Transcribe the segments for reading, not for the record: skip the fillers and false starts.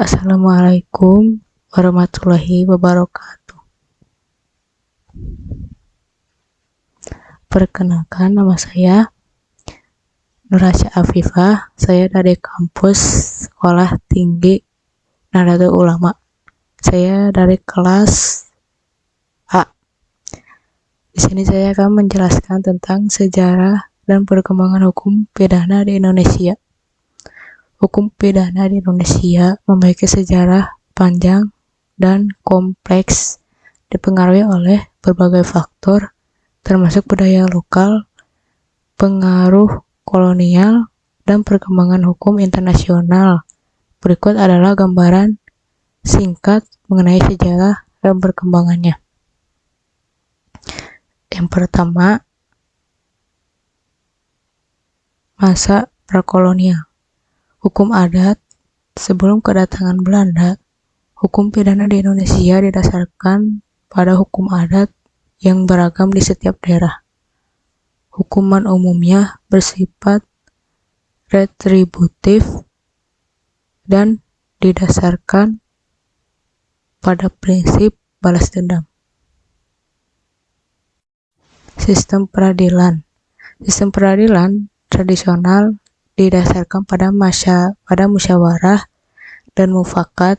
Assalamualaikum warahmatullahi wabarakatuh. Perkenalkan, nama saya Nurhasya Afifah. Saya dari kampus Sekolah Tinggi Nahdlatul Ulama. Saya dari kelas A. Di sini saya akan menjelaskan tentang sejarah dan perkembangan hukum pidana di Indonesia. Hukum pidana di Indonesia memiliki sejarah panjang dan kompleks, dipengaruhi oleh berbagai faktor, termasuk budaya lokal, pengaruh kolonial, dan perkembangan hukum internasional. Berikut adalah gambaran singkat mengenai sejarah dan perkembangannya. Yang pertama, masa prakolonial. Hukum adat. Sebelum kedatangan Belanda, hukum pidana di Indonesia didasarkan pada hukum adat yang beragam di setiap daerah. Hukuman umumnya bersifat retributif dan didasarkan pada prinsip balas dendam. Sistem peradilan. Sistem peradilan tradisional didasarkan pada musyawarah dan mufakat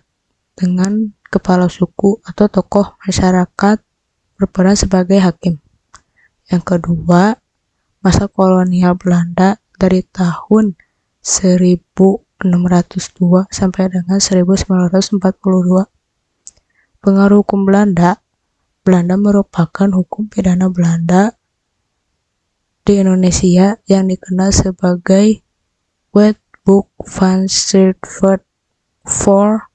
dengan kepala suku atau tokoh masyarakat berperan sebagai hakim. Yang kedua, masa kolonial Belanda dari tahun 1602 sampai dengan 1942. Pengaruh hukum Belanda. Belanda merupakan hukum pidana Belanda di Indonesia yang dikenal sebagai Wetboek van Zandvoort for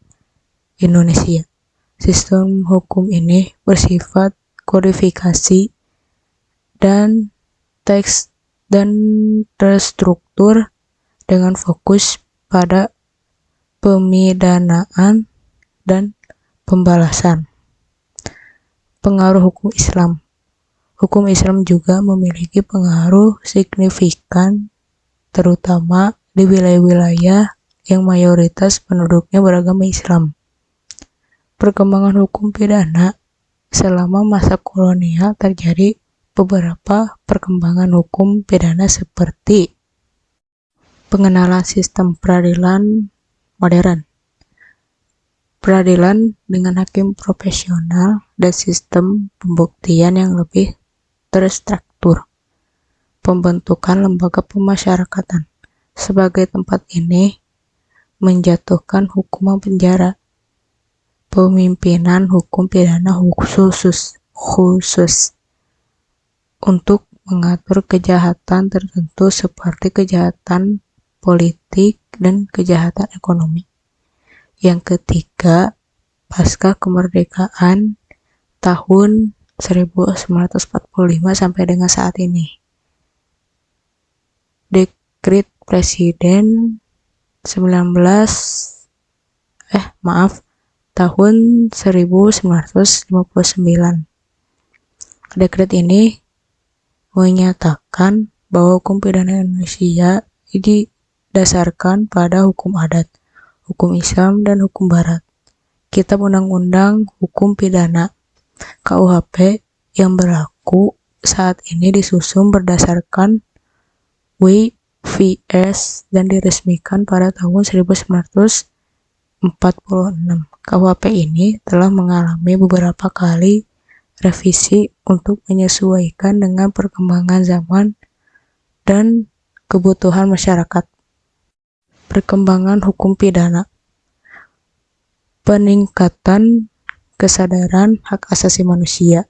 Indonesia. Sistem hukum ini bersifat kodifikasi dan teks dan terstruktur dengan fokus pada pemidanaan dan pembalasan. Pengaruh hukum Islam. Hukum Islam juga memiliki pengaruh signifikan, terutama di wilayah-wilayah yang mayoritas penduduknya beragama Islam. Perkembangan hukum pidana. Selama masa kolonial terjadi beberapa perkembangan hukum pidana seperti pengenalan sistem peradilan modern, peradilan dengan hakim profesional, dan sistem pembuktian yang lebih terstruktur, pembentukan lembaga pemasyarakatan. Sebagai tempat ini menjatuhkan hukuman penjara, pemimpinan hukum pidana khusus untuk mengatur kejahatan tertentu seperti kejahatan politik dan kejahatan ekonomi. Yang ketiga, pasca kemerdekaan tahun 1945 sampai dengan saat ini. Dekret Presiden tahun 1959. Dekret ini menyatakan bahwa hukum pidana Indonesia didasarkan pada hukum adat, hukum Islam, dan hukum Barat. Kitab Undang-Undang Hukum Pidana KUHP yang berlaku saat ini disusun berdasarkan WVS dan diresmikan pada tahun 1946. KUHP ini telah mengalami beberapa kali revisi untuk menyesuaikan dengan perkembangan zaman dan kebutuhan masyarakat. Perkembangan hukum pidana. Peningkatan kesadaran hak asasi manusia.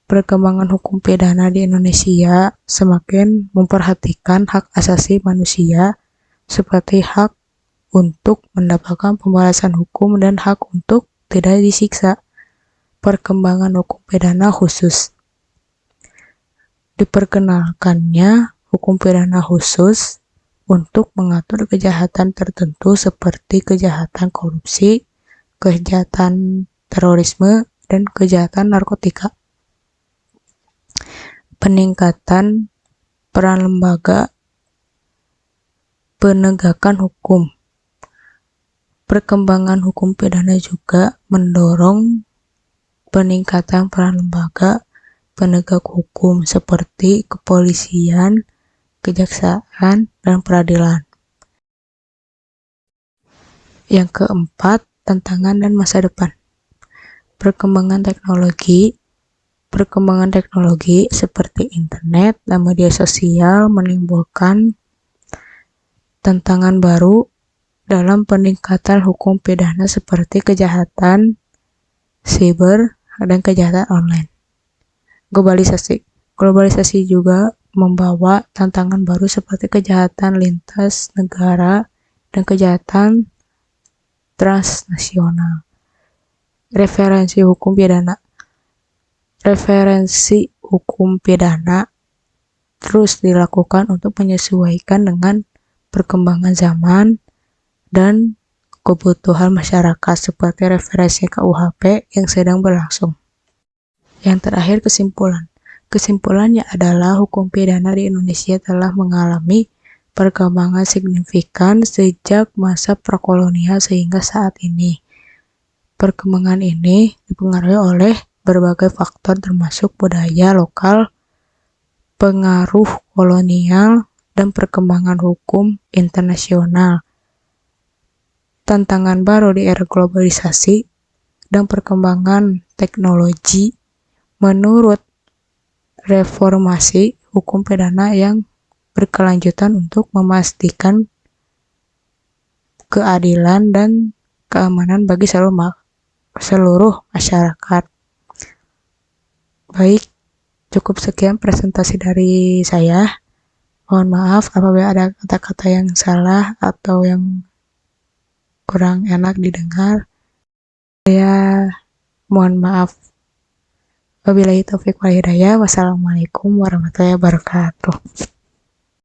Perkembangan hukum pidana di Indonesia semakin memperhatikan hak asasi manusia seperti hak untuk mendapatkan pembalasan hukum dan hak untuk tidak disiksa. Perkembangan hukum pidana khusus. Diperkenalkannya hukum pidana khusus untuk mengatur kejahatan tertentu seperti kejahatan korupsi, kejahatan terorisme, dan kejahatan narkotika. Peningkatan peran lembaga penegakan hukum. Perkembangan hukum pidana juga mendorong peningkatan peran lembaga penegak hukum seperti kepolisian, kejaksaan, dan peradilan. Yang keempat, tantangan dan masa depan. Perkembangan teknologi seperti internet dan media sosial menimbulkan tantangan baru dalam peningkatan hukum pidana seperti kejahatan siber dan kejahatan online. Globalisasi juga membawa tantangan baru seperti kejahatan lintas negara dan kejahatan transnasional. Referensi hukum pidana terus dilakukan untuk menyesuaikan dengan perkembangan zaman dan kebutuhan masyarakat seperti referensi KUHP yang sedang berlangsung. Yang terakhir, kesimpulan. Kesimpulannya adalah hukum pidana di Indonesia telah mengalami perkembangan signifikan sejak masa prakolonial sehingga saat ini. Perkembangan ini dipengaruhi oleh berbagai faktor termasuk budaya lokal, pengaruh kolonial, dan perkembangan hukum internasional. Tantangan baru di era globalisasi dan perkembangan teknologi. Menurut reformasi hukum pidana yang berkelanjutan untuk memastikan keadilan dan keamanan bagi seluruh masyarakat. Baik, cukup sekian presentasi dari saya. Mohon maaf apabila ada kata-kata yang salah atau yang kurang enak didengar. Saya mohon maaf. Wabillahi taufiq wal hidayah. Wassalamualaikum warahmatullahi wabarakatuh.